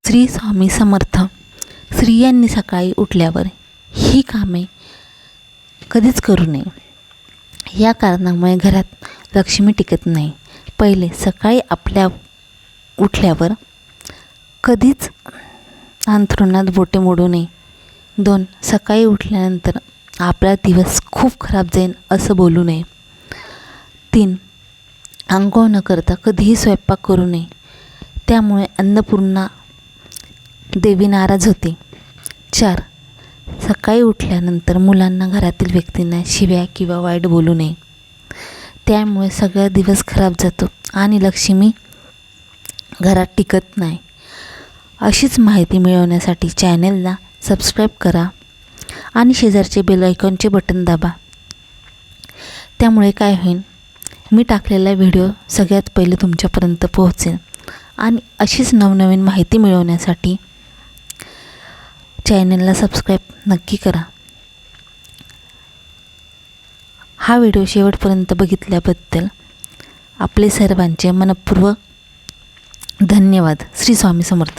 श्री स्वामी समर्थ. स्त्रियांनी सकाळी उठल्यावर ही कामे कधीच करू नये. या कारणामुळे घरात लक्ष्मी टिकत नाही. पहिले, सकाळी आपल्या उठल्यावर कधीच अंथरुणात बोटे मोडू नये. 2, सकाळी उठल्यानंतर आपला दिवस खूप खराब जाईल असं बोलू नये. 3, अंघोळ न करता कधीही स्वयंपाक करू नये. त्यामुळे अन्नपूर्णा देवी नाराज होते. 4, सकाळी उठल्यानंतर मुलांना, घरातील व्यक्तींना शिव्या किंवा वाईट बोलू नये. त्यामुळे सगळा दिवस खराब जातो आणि लक्ष्मी घरात टिकत नाही. अशीच माहिती मिळवण्यासाठी चॅनलला सबस्क्राईब करा आणि शेजारचे बेल आयकॉनचे बटन दाबा. त्यामुळे काय होईल, मी टाकलेला व्हिडिओ सगळ्यात पहिले तुमच्यापर्यंत पोहोचेल. आणि अशीच नवनवीन माहिती मिळवण्यासाठी चॅनलला सबस्क्राईब नक्की करा. हा व्हिडिओ शेवटपर्यंत बघितल्याबद्दल आपले सर्वांचे मनःपूर्वक धन्यवाद. श्री स्वामी समर्थ.